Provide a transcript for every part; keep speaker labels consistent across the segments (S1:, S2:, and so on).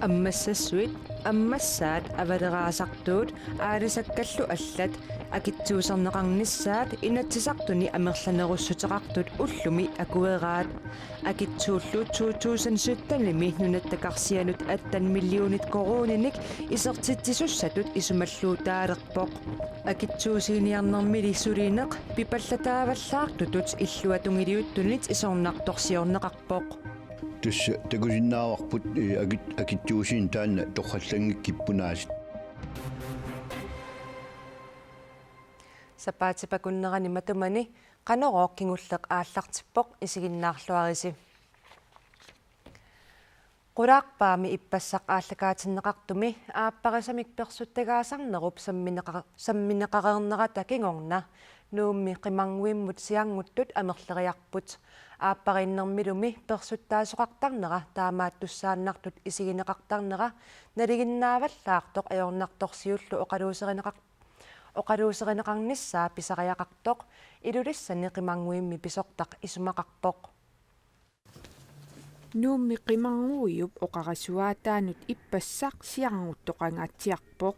S1: аммассассуит аммассаат авалераасартуут аалисаккаллу аллат акитсуусарнеқарниссаат инатсисартуни амерланеруссутеқартут уллуми акуераат акитсууллу 2017-ми нунаттакарсианут 8 миллионит корониник исертитсуссатут исумаллуутаалерпоқ акитсуусиниарнэрмили сулинеқ пипаллатааваллаартутут иллуатунгилиуттунит исорнарторсиорнеқарпоқ
S2: тусса такусиннааварпут акитсуусин таанна торхаллангиккиппунаасит
S1: сапаатипакуннерани матумани канороқ кингуллеқ ааллартиппоқ исигиннаарлуариси qulaarpaami ippassaq ааллакаатиннеқартуми ааппарисамик персуттагаасарнеруп самминеқарернерата кингорна нуумми қимангуиммут сиангуттут амерлериарпут ааппариннэрмилуми персуттаасоқартарнера таамааттуссааннартут исигинеқартарнера налигиннааваллаартоқ аёрнарторсиуллу оқалуусеринеқарниссаа писариақартоқ илулиссани қимангуимми писортақ исумақарпоқ
S3: нуумми қимангуиуп оқарасуаатаанут иппассақ сиарнгуттоқангаатсиарпоқ.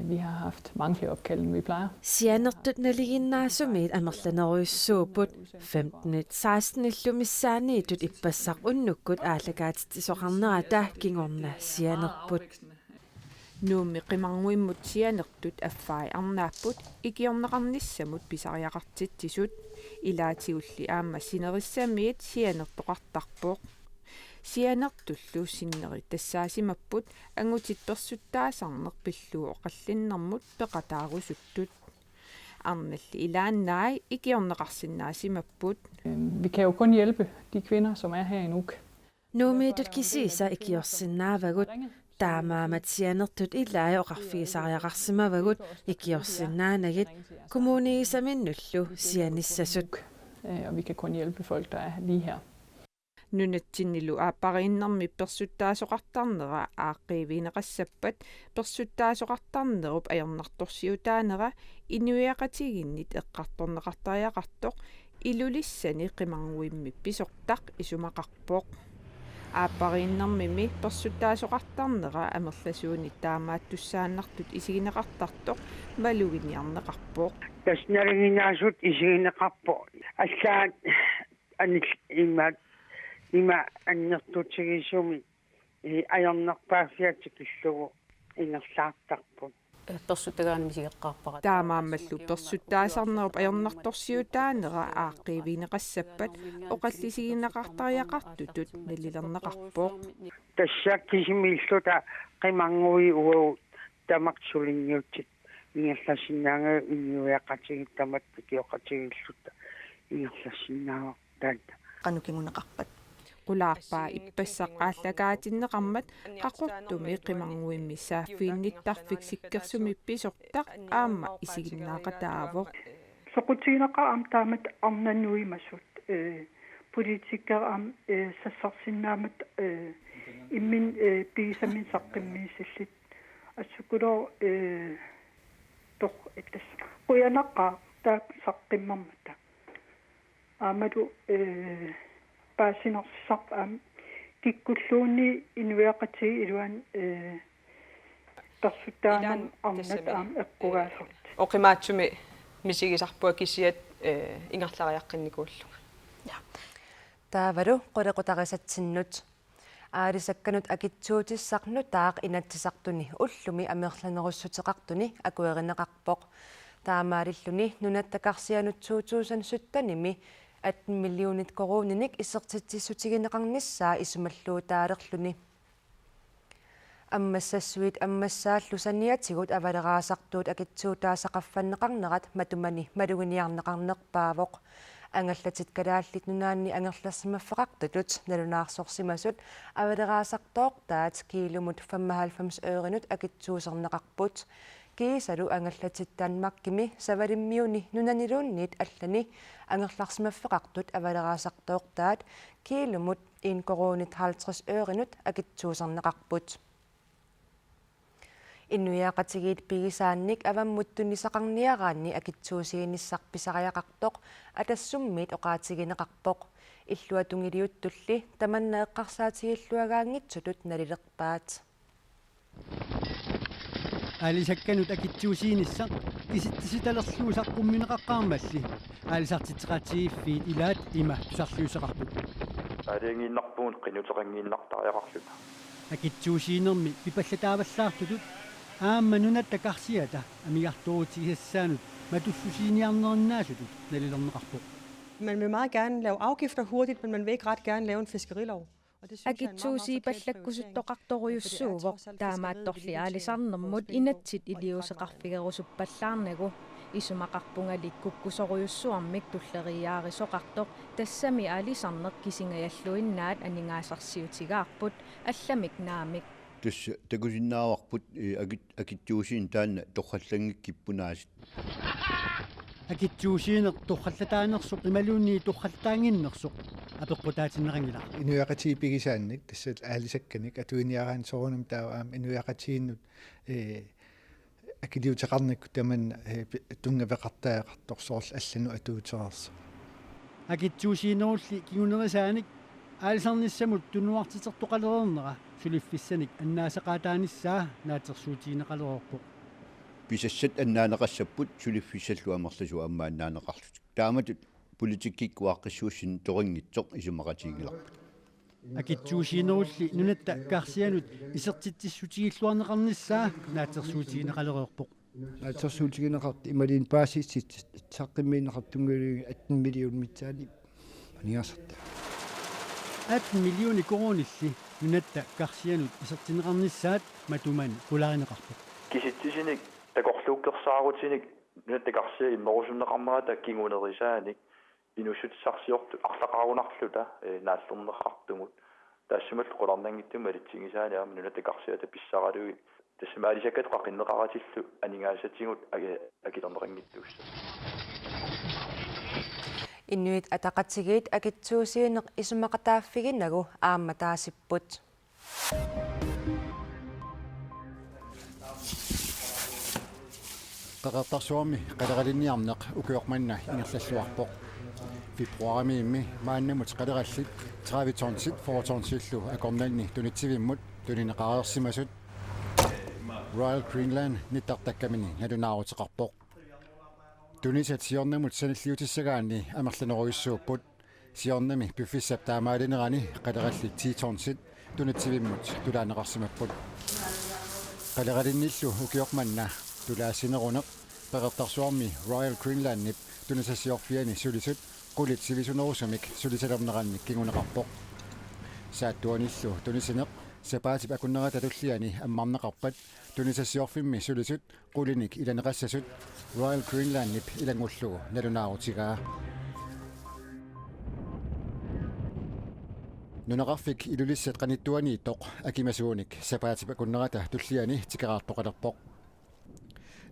S4: Vi har haft mange flere opkald, end vi plejer.
S5: Sianertut naliginnaasumit amerlaneruissuuput 15-16 illumissaaniitut ippassaq unnukkut aallakaatit isoqarnerata kingorna sianerput.
S3: Nuummi qimanguimmut sianertut affaai arnaapput ikiorneqarnissamut pisariaqartitsisut ilaatiulli aamma sinerissamiit sianertoqartarpoq. Sianertullu sinneri tassaasimapпут ангутит персуттаасарнер пиллуу оқаллиннэрмут пеқатаарусуттут арналли илааннаай икиорнеқарсиннаасимаппут.
S4: Vi kan jo kun hjælpe de kvinder, som er her i Nuuk.
S5: Nuumiitut kisiisa ikiorsinnaavagut таамаамат сианертут илаи оқарфигисариақарсимавагут икиорсиннаанагит коммуниисаминнуллу сианиссасут.
S4: Og vi kan kun hjælpe folk, der er lige her.
S3: Nunatsinnilu aapariinnermi persuttaasoqartarnera aaqqiivineqassappat persuttaasoqartarnerup ajornartorsiutaanera inuiaqatiginnit eqqartorneqartariaqartoq ilulissani qimanguimmi pisortaq isumaqarpoq aapariinnermimi persuttaasoqartarnera amerlasuuni taamaattussaannartut isigineqartartoq maluginiarneqarpoq
S6: tasnariginaasut isigineqarpo аллаат анил имаат има аннертутсигисуми аёрнерпаафиатикиллугу ингерлаартарпут
S7: персуттагаанмисигеққарпара
S3: таамааммаллу персуттаасарнеруп аёрнарторсиутаанера ааққиивинеқассаппат оқаллисигинеқартариақартутут налилернеқарпоқ
S6: тассааккисимииллута қимангуи уау тамақсулинниутсит ингерлассиннаага иннуяқатигиттамат киоқатигиллута ингерлассиннаава таата
S7: qanukingунеқарпат
S3: qulaarpaa ippassaq aallakaatinnеқармат qaqortumi qimanguimmi saafiinnittarfik sikkersumi pisortaq aamma isiginnaaqataavoq
S8: soqutiineqaram taamat arnanuimasut politikeraam sassarsinnaamat immin piisamin saqqimmiisillit assukulor toq ittas quyanaqqa taak saqqimmarmata aamadu paasinersaq am kikkulluuni inuiaqati iluan tassutaanan arnat am eqqugaasut
S7: oqimaatsumi misigisarpua kisiat ingerlariaqqinnikullu
S1: таавалу qulaqutarisatsinнут аалисакканут акитсуутиссарнутаақ инатсисартуни уллуми амерланеруссутеқартуни акуеринеқарпоқ таамаалиллуни нунаттакарсианут 2017-ми 8 миллионит корониник исертитсутигинеқарниссаа исумаллуутаалерлуни аммассассуит аммассааллу саниатигут авалераасартуут акитсуутаасақаффаннеқарнерат матумани малугиниарнеқарнерпаавоқ ангаллатит калааллит нунаанни ангерлассимаффеқартутут налунаарсорсимасут авалераасартооқтаат килумут 95 ørenut акитсуусернеқарпут кисалу ангаллатиттаанмаккими савалиммиуни нунанилуунниит аллани ангерларсимаффеқартут авалераасартооқтаат килумут 1 коронит 50 ørenut акитсуусернеқарпут иннуяақатигиит пигисаанник аваммуттунисақарниараанни акитсуусииниссарписариақартоқ атассуммиит оқаатигинеқарпоқ иллуатунгилиуттулли таманнаэққарсаатигиллуагаангитсутут налилерпаат
S9: алисакканут акитсуусиинисса киситтиситалерлуусаққумминеқаққармалли алисартитеқатигиффиит илаат има тусарлуусеқарпут
S10: алиангииннарпуун қинутеқангииннартариақарлута
S9: акитсуусиинерми пипаллатааваллаартутут аама нунатта карсиата амигарторутигиссаанут матуллусииниарнериннаасутут налилернеқарпоқ.
S11: Man vil meget gerne lave afgifter hurtigt, men man vil ikke ret gerne lave en fiskerilov.
S12: Agitsuusi pallakkusuttoqartoruyussuuvoq taamaattorliaalisarnermut inatsit iliuseqarfigerusuppallaarnagu isumaqarpungali kukkusoruyussuarmik tulleriaarisoqartoq tassami aalisarneq kisingajalluinnaat aningaasarsiutigaarput allamik naamik
S2: тусса такусиннааварпут акитсуусиин таанна торхаллангиккиппунааsit
S9: акитсуусиинер торхаллатаанерсоқ ималуунни торхалтаангиннерсоқ апеққутаатиннерангила
S13: инуяқатигипигисаанник тассат аалисакканик атуиниараан соорунам тааваам инуяқатигиннут акилиутеқарникку таман тунгавеқартаақарторсоорл аллану атуутерерс
S9: акитсуусиинерулли кигунерисааник аалисарниссамут тунуартитертоқалерернера сулиффиссаник аннаасақаатааниссаа наатерсуутигинеқалерорпоқ
S2: писассат аннаанеқассаппут сулиффиссаллу амерласу аммааннаанеқарлут тааматут политиккик уаққиссуусин торингитсоқ исумақатигиларпут
S9: акитсуусиинерулли нунатта карсианут исертиттиссутигиллуарнеқарниссаа наатерсуутигинеқалерорпоқ
S13: наатерсуутигинеқарт ималин паасиссит саққиммиинеқартунгулиги 18 миллион митсаани аниасарта
S9: 18 миллиони коронилли нунатта карсианут исертинеқарниссаат матумани кулааринеқарпоқ
S10: киситтисиник такорлууккерсаарутиник нунатта карсиа иммерусуннеқармаата кингунерисааник инусутсарсиорту арлақарунарлута нааллернеқартумут таассимал қуларнангиттума алитсигисааниама нунатта карсиата писсаралуи тассамаалисаккат қақиннеқаратиллу анигаасатигут акилернеқангиттуусса
S1: иннуит атақатсигиит акитсуусиинеқ исумақатааффигиннагу аама таасиппут
S14: qaqartarsuarmi qaleralinniarneq ukiormanna ingerlalluarpoq februarimimmi maannamut qalerallit travitornsit fortornsillu akornanni tunitsivimmut tunineqareersimasut Royal Greenland nittartakkamini nalunaaruteqarpoq tunisat siornamut sanalliutissagaanni amerlaneruissuupput siornami piffissap taamaalinnerani qalerallit tiitornsit tunitsivimmut tulaaneqarsimapput qaleralinniillu ukiormanna tulaassineruneq peqertarsuarmi Royal Greenlandnip tunisasiorfiani sulisut qulit sivisunerusumik sulisalernerannik kinguneqarpoq saattuanillu tunisineq sapaatip akunnerata tulliani ammarneqarpat tunisasiorfimmi sulisut qulinik ilaneqassasut Royal Greenlandnip ilangullugu nalunaarutigaa nunaqarfik ilulissat qanittuaniittoq akimasuunik sapaatip akunnerata tulliani tikeraartoqalerpoq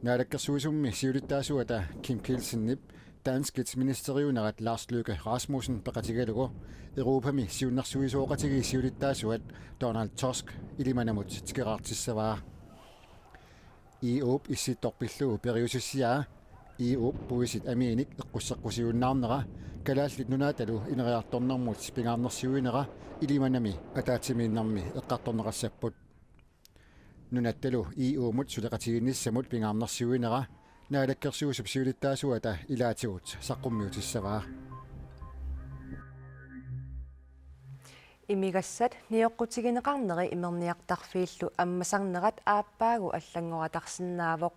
S14: naalakkersuisummi siulittaasuata Kim Kielsen-nip danskitsministeriunerat Lars Løkke Rasmussen peqatigalugu Europami siunnersuisuoqatigi siulittaasuat Donald Tusk ilimanamut tikeraartissavaa iup issittorpillugu periusissiaa iup puisit amiinik eqqusseqqusiunnaarnera kalaallit nunaatalu ineriartornermut pingaarnersiuinera ilimanami ataatimiinnarmi eqqartornerassaput nunattalu iumut suleqatiginnissamut pingaarnersiuinera naalakkersuusup siulittaasuata ilaatigut saqqummiutissavaa
S1: имигассат ниоққутигинеқарнери имерниартарфииллу аммасарнерат ааппаагу аллангоратарсинаавоқ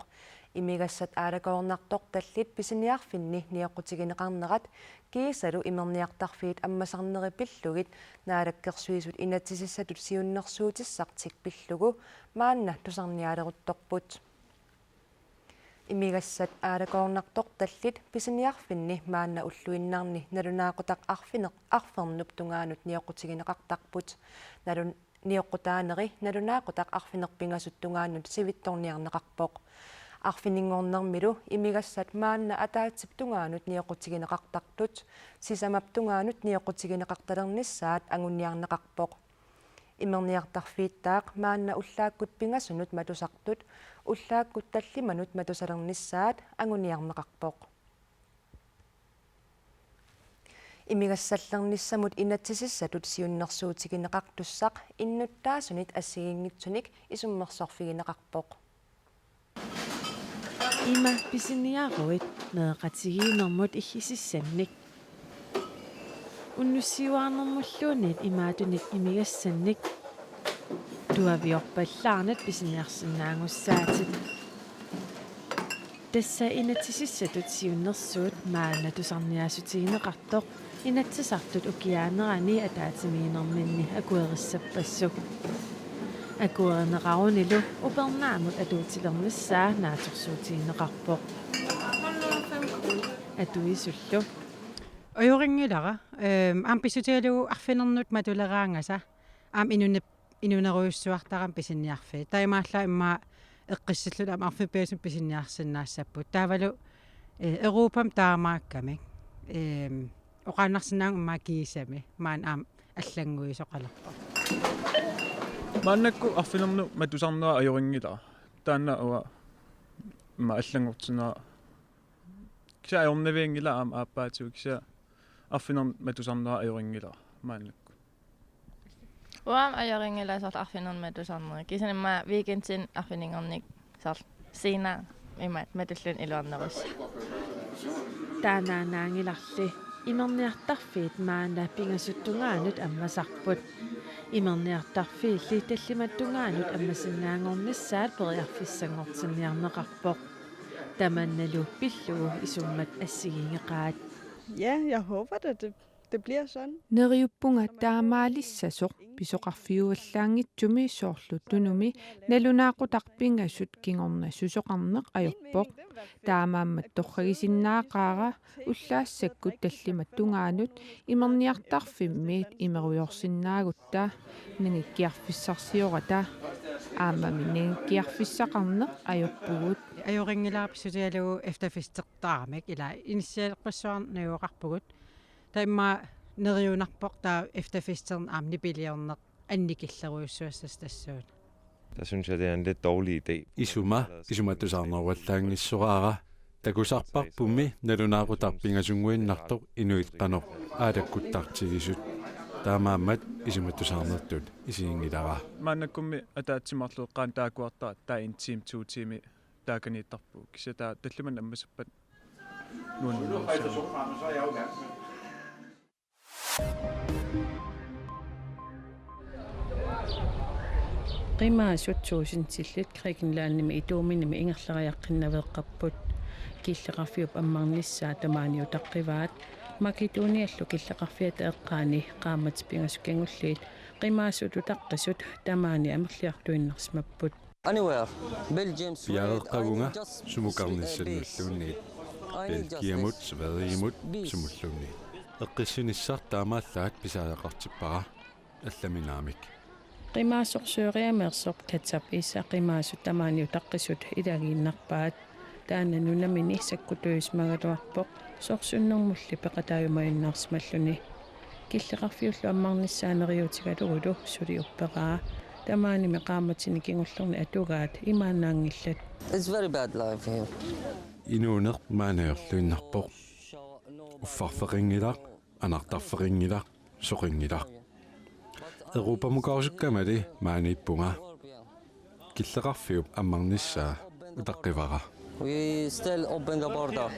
S1: имигассат аалакоорнартоқ таллит писиниарфинни ниоққутигинеқарнерат киисалу имерниартарфиит аммасарнери пиллугит наалаккерсуисут инатсисиссатут сиуннерсуутиссартик пиллугу маанна тусарниалерутторпут имигассат аалакоорнартоқ таллит писиниарфинни маанна уллуиннарни налунаақутақ арфернуп тунгаанут ниоққутигинеқартарпут ниоққутаанери налунаақутақ арфинерпингасут тунгаанут сивитторниарнеқарпоқ арфинингорнэрмилу имигассат маанна атаатсип тунгаанут ниоққутигинеқартартут сисамап тунгаанут ниоққутигинеқарталерниссаат ангунниарнеқарпоқ имерниартарфииттаақ маанна уллааккут пингасунут матусартут уллааккут таллиманут матусалерниссаат ангуниарнеқарпоқ имигассаллернissamут инатсисиссатут сиуннэрсуутигинеқартуссақ иннуттаасунит ассигингитсуник исуммерсорфигинеқарпоқ
S5: има писиниаруит неэқатигиинермут иггисиссанник уннуссиуаарнэрмуллуунит имаатуник имигассанник туавиорпаллаарнат писиниарсинаангуссаатит тасса инатсисиссатут сиуннэрсуут маана тусарниаасутигинеқартоқ инатсисартут укиаанерани атаатимиинерминни акуериссаппассук акуернеқарунилу упернаамут атуутилернассаа нааторсуутигинеқарпоқ атуисуллу
S15: Øjringilere. Ambisutelu arfinernut matuleraangasa. Inunneruissuartaram pisinniarfi. Taimaalla imma eqqissillut arfipeesum pisinniarsinnaassappu. Taavalu Europam taamaakkami. Oqaannarsinnaang imma kiisami. Maan аллангуисоқалерпа.
S16: Maannakku arfinernu matusarnua ajorringilera. Taanna uа ma allangortinaa. Kisa ajornaviingila aam aappaatigu kisa arfiner matusarnua ajorringilera. Maannakku.
S17: Uam ajorringila sort arfiner matusarnua. Kisan imma weekendsin arfiningornik sort sina imma matullun iluarnerussa.
S5: Taanaanaangilarli имерниартарфиит маана пингасуттунгаанут аммасарпут имерниартарфиилли таллиматтунгаанут аммасиннаангорнissaат периарфиссангортинниарнеқарпоқ таманналу пиллугу исуммат ассигингеқаат.
S18: Ja, jeg håber det bliver sådan.
S3: Neriuppunga taamaalissasuq pisoqarfiuallaangitsumi soorluttunumi nalunaaqutaqpingassut kingornassusoqarneq ajorpoq taamaammat torragisinnaaqaaqa ullaassakku tallimattungaanut imerniartarfimmiit imeruyorsinnaagutta ningikkiarfissarsiorata aamami ningikkiarfissaqarneq ajorpugut
S15: ajorringilaarpissutialugu efterfestertaaramik ila initiaalqissuarnajuoqarpugut taimma neriunarpoq taa efterfesteren amnipiliorneq annikilleruissuassas tassuut.
S19: Der synes jeg, det er en lidt dårlig idé.
S20: Isumatusarnerwallaangissuqaara takusarparpummi nalunaaqutарпинgasунguиннартоq inuitqanoq aadakkuttartigisut taamaammat isumatusarnertut isiingilara.
S16: Maannakkummi ataatimarlueqqaan taakuartaa taa intiim tuutiimi taakaniittarpu kisa taa talliman ammasappat
S21: qimaasutsuusintillit Grækenlandnimi ituuminimi ingerlariaqqinnaveeqqapput killeqarfiup ammarnissaa tamaaniutaqqivaat makituuniallu killeqarfiat eqqaani qaammatipingasukangulliit qimaasututaqqisut tamaani amerliartuinnersmapput
S20: Piareqqavunga sumukarnissanulluunniit Belgiamut Sverigemut sumulluunniit eqqissinissartaamaallaat pisaaqartippara allaminaamik
S21: qimaassorsuuriameersorp katsap issa qimaasut tamaaniutaqqisut ilagiinnarpaat taanna nunamini sakkutuismagaluarpoq sorsunnermulli peqataayumainnarsmalluni killeqarfiullu ammarnissaaneriutigalugulu suliuppeqaa tamaanimi qaammatini kingullerni atugaat imaannaangillat.
S22: It's very bad life here.
S20: Inuuneq maaneerluinnarpoq uffarfeqingilaq anartarfeqingilaq soqingilaq Europamukausikkamali maaniippunga killeqarfiup ammarnissaa utaqqivara.
S22: We still open the border.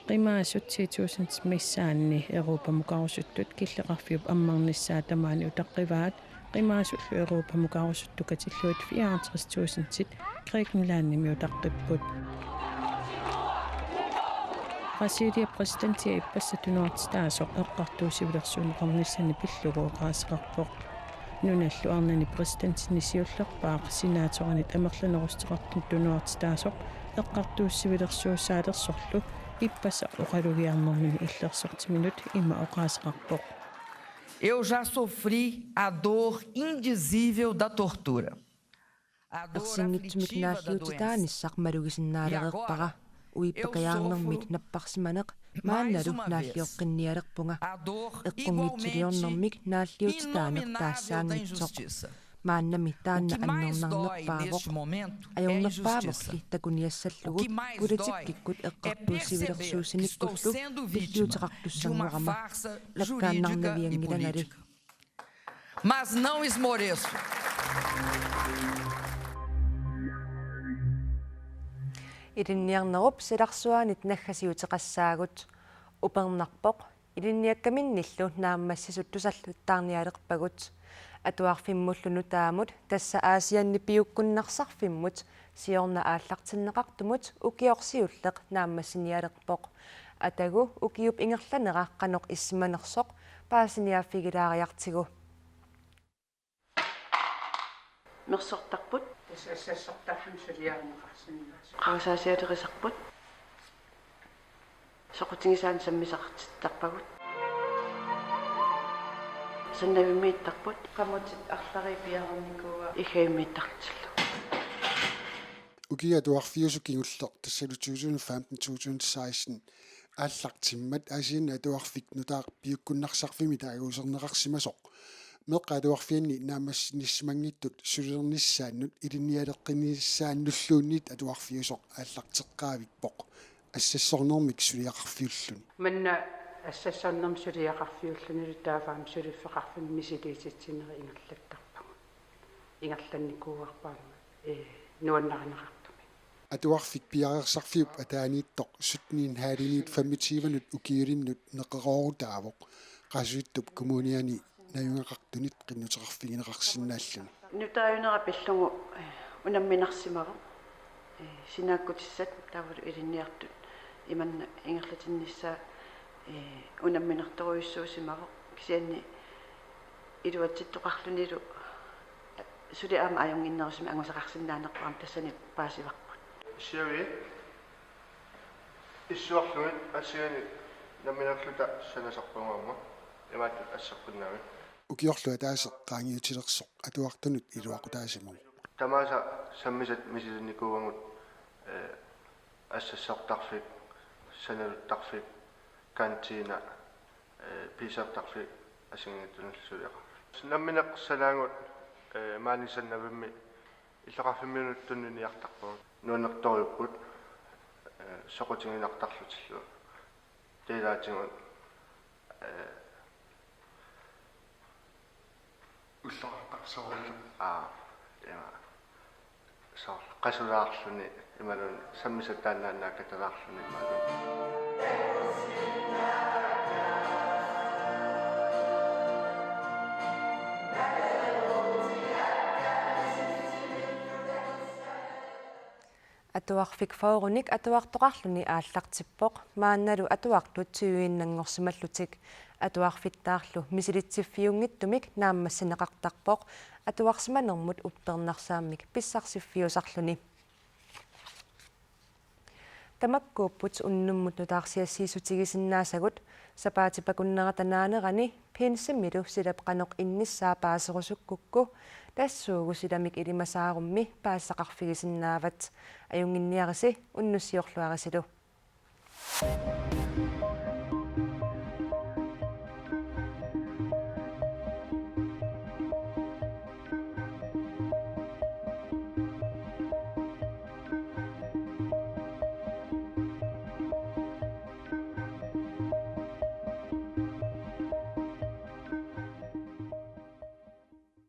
S21: Qimaasut 2000 missaanni Europamukausuttut killeqarfiup ammarnissaa tamaani utaqqivaat qimaasut Europamukaussuttukatilluut 54,000 Grækenlandnimi utaqqipпут. Brasilia presidentia ippassatunuartitaasoq eqqartuusivilersuuneqarnissani pilluguoqaasaqarpoq nunallu arnani presidentinisiullerpaaq sinaatoranit amerlanerusteqartut tunuartitaasoq eqqartuussivilersuussaalersorlu ippassa oqalugiarnermini illersortiminut imma oqaasaqarpoq.
S23: Eu já sofri a dor indizível da tortura.
S1: Ersinngitsumik naalliutitaanissaq malugisinnaalereqpaqa uippakayaarnermit napparsimaneq maannalu naalliuqqinnialerpunga eqqungitsiliornermik naalliutitaaneq taassaangitsoq maannami taanna annernaarnerpaavoq ajornerpaavoqli takuniassallugут politikkikut eqqartuusivilersuusinikkullu illuuteqartussanguqama lakkaannarnaviangilangali.
S23: Mas não esmoreço.
S1: Ilinniarnerup silarsuanit naggasiuteqassaagut upernarpoq ilinniakkaminillu naammassisuttusalluttaarnialerpagut atuarfimmullu taamut tassa aasianni piukkunnarсарфиммут siorna aallartinneqartumut ukiorsiulleq naammassinialerpoq atagu ukiup ingerlaneqaqqanoq issimanersoq paasiniaaffigilaariartigu
S4: мерсортарпут тассассартарфим сулиаарнеқарсиниас қавсаасиалерисарпут соқутингисаан саммисартиттарпагут саннавиммииттарпут қамутит арлари пиарникуа ихаиммииттартиллу
S14: ukia tuarfiusukingulleq tassalu 2015-2016 ааллартиммат асиина туарфик нутаақ пиуккуннарсарфими таагуусернеқарсимасоқ меққа туарфианни наамассиниссимангиттут сулерниссааннут илинниалеққиниссааннуллуунниит атуарфиусоқ ааллартеққаавиппоқ ассассорнэрмик сулиақарфиуллуни
S6: манна ассассорнэрм сулиақарфиуллуни таафаам сулиффеқарфим мисилииситсинери ингерлаттарпагу ингерланникууарпаама нуаннаринеқартуми
S14: атуарфик пиареерсарфиуп атаанииттоқ сутниин хаалиниит фаммитиванут укиулиннут неқероорутаавоқ qasuittup kommuniani nayungaqartunit qinnuteqarfigineqarsinnaalluni
S4: нутааюнера пиллугу унамминарсимава синааккутиссат таавалу илинниартут иманна ингерлатинниссаа унамминарторуйуссуусимава кисианни илуатситтоқарлунилу сулиаама аюнгиннерусими ангусақарсиннаанерпарам тассани паасиварпут
S8: сиави иссуарлугит асиани намминарлута санасарпунгаарма имааттут ассерпуннаами
S14: ukiorlu ataase qaangiutilersoq atuartunut iluaqutaasimu
S8: тамааса саммисат мисилинникууангут ассассартарфик саналуттарфик кантина писартарфик асингиттунерлулиаqa намминеқ салаангут маанисаннавимми иллеқарфимминуттунниниартарпуг нуанерторюппут соқутингинартарлутиллу теилаатингут уллоқартарсооруллу яа соо qasulaarluni imalun sammisataannaannaa katalaarluni imalun
S1: atuarfik faurunik atuartoqarluni aallartippoq maannalu atuartutsuiinnangorsimallutik atuarfittaarlu misilitsiffiungittumik naammassinеqartarpoq atuarsimanermut uppernarsaammik pissarsifiusarluni tamakkuupput unnummut nutaarsiassiisutigisinnaassagut sapaatipakunneratanaanерани piinsimmilu silapqanoq innissaa paaserusukkukku tassuugu silamik ilimasaarummi paassaqarfigisinnaavat ajunginniarisi unnussiorluarisilu